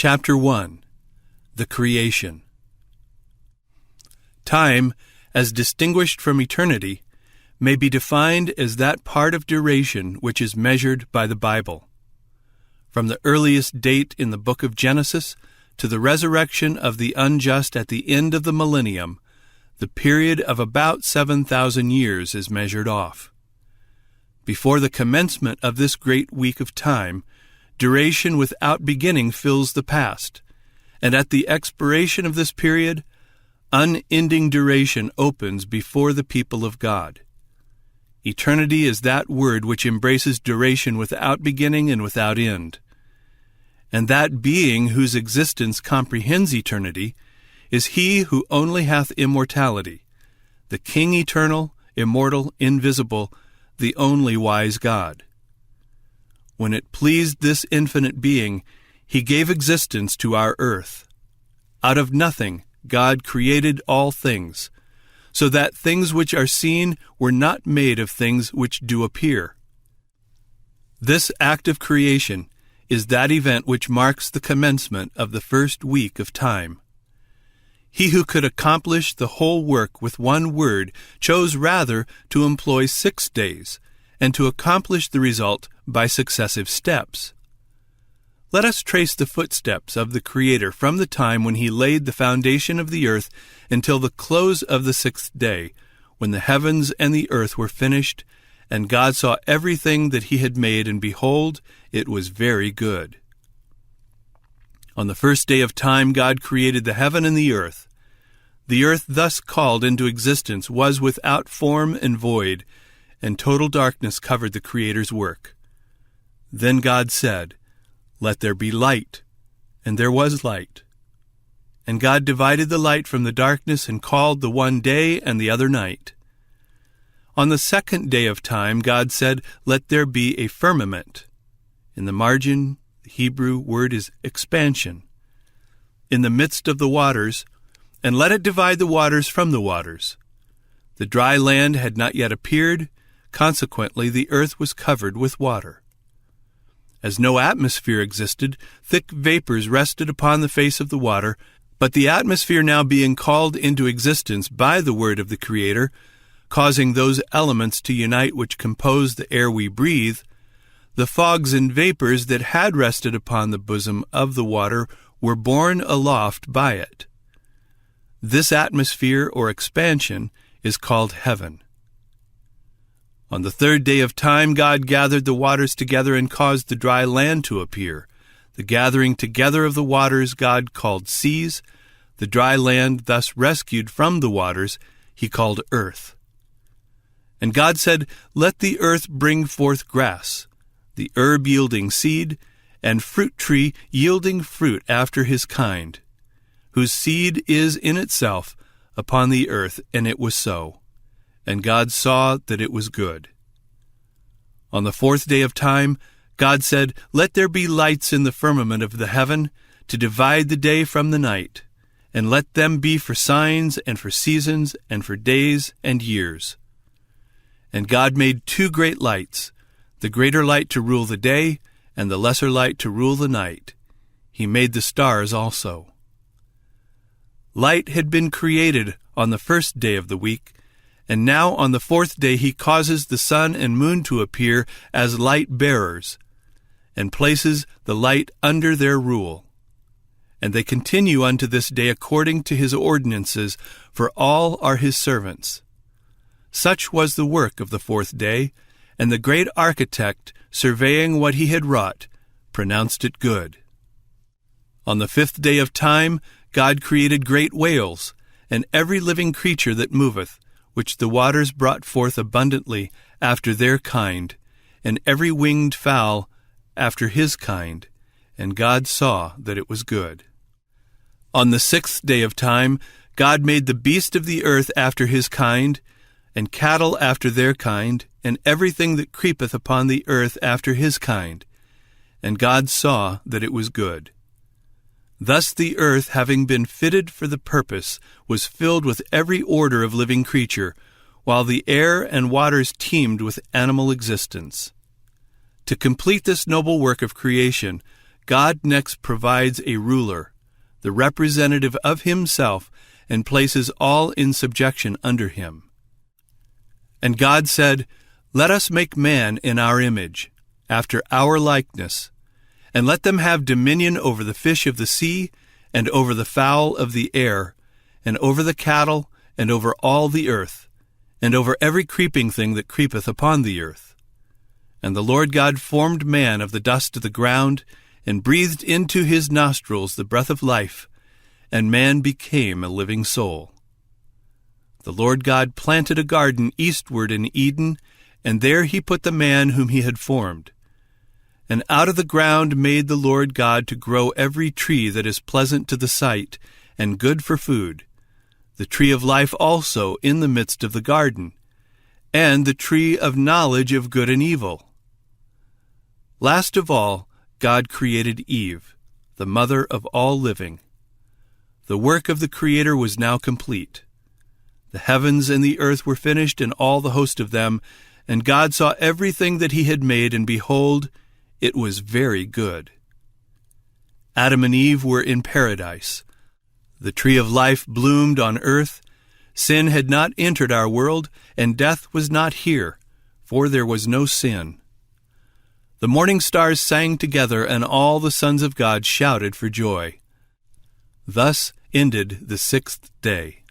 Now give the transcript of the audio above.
Chapter 1. The Creation. Time, as distinguished from eternity, may be defined as that part of duration which is measured by the Bible. From the earliest date in the book of Genesis to the resurrection of the unjust at the end of the millennium, the period of about 7,000 years is measured off. Before the commencement of this great week of time, duration without beginning fills the past, and at the expiration of this period, unending duration opens before the people of God. Eternity is that word which embraces duration without beginning and without end. And that being whose existence comprehends eternity is he who only hath immortality, the King eternal, immortal, invisible, the only wise God. When it pleased this infinite being, he gave existence to our earth. Out of nothing, God created all things, so that things which are seen were not made of things which do appear. This act of creation is that event which marks the commencement of the first week of time. He who could accomplish the whole work with one word chose rather to employ 6 days, and to accomplish the result by successive steps. Let us trace the footsteps of the Creator from the time when he laid the foundation of the earth until the close of the 6th day, when the heavens and the earth were finished, and God saw everything that he had made, and behold, it was very good. On the first day of time God created the heaven and the earth. The earth thus called into existence was without form and void, and total darkness covered the Creator's work. Then God said, "Let there be light," and there was light. And God divided the light from the darkness and called the one day and the other night. On the 2nd day of time God said, "Let there be a firmament." In the margin, the Hebrew word is expansion. In the midst of the waters, and let it divide the waters from the waters. The dry land had not yet appeared, consequently the earth was covered with water. As no atmosphere existed, thick vapors rested upon the face of the water, but the atmosphere now being called into existence by the word of the Creator, causing those elements to unite which compose the air we breathe, the fogs and vapors that had rested upon the bosom of the water were borne aloft by it. This atmosphere or expansion is called heaven. On the 3rd day of time God gathered the waters together and caused the dry land to appear. The gathering together of the waters God called seas. The dry land thus rescued from the waters he called earth. And God said, "Let the earth bring forth grass, the herb yielding seed, and fruit tree yielding fruit after his kind, whose seed is in itself upon the earth." And it was so. And God saw that it was good. On the 4th day of time, God said, "Let there be lights in the firmament of the heaven, to divide the day from the night, and let them be for signs, and for seasons, and for days and years." And God made 2 great lights, the greater light to rule the day, and the lesser light to rule the night. He made the stars also. Light had been created on the 1st day of the week, and now on the 4th day he causes the sun and moon to appear as light-bearers, and places the light under their rule. And they continue unto this day according to his ordinances, for all are his servants. Such was the work of the 4th day, and the great architect, surveying what he had wrought, pronounced it good. On the 5th day of time God created great whales, and every living creature that moveth, which the waters brought forth abundantly after their kind, and every winged fowl after his kind. And God saw that it was good. On the 6th day of time God made the beast of the earth after his kind, and cattle after their kind, and everything that creepeth upon the earth after his kind. And God saw that it was good. Thus the earth, having been fitted for the purpose, was filled with every order of living creature, while the air and waters teemed with animal existence. To complete this noble work of creation, God next provides a ruler, the representative of himself, and places all in subjection under him. And God said, "Let us make man in our image, after our likeness, and let them have dominion over the fish of the sea, and over the fowl of the air, and over the cattle, and over all the earth, and over every creeping thing that creepeth upon the earth." And the Lord God formed man of the dust of the ground, and breathed into his nostrils the breath of life, and man became a living soul. The Lord God planted a garden eastward in Eden, and there he put the man whom he had formed. And out of the ground made the Lord God to grow every tree that is pleasant to the sight, and good for food, the tree of life also in the midst of the garden, and the tree of knowledge of good and evil. Last of all, God created Eve, the mother of all living. The work of the Creator was now complete. The heavens and the earth were finished, and all the host of them, and God saw everything that he had made, and behold, it was very good. Adam and Eve were in paradise. The tree of life bloomed on earth. Sin had not entered our world, and death was not here, for there was no sin. The morning stars sang together, and all the sons of God shouted for joy. Thus ended the 6th day.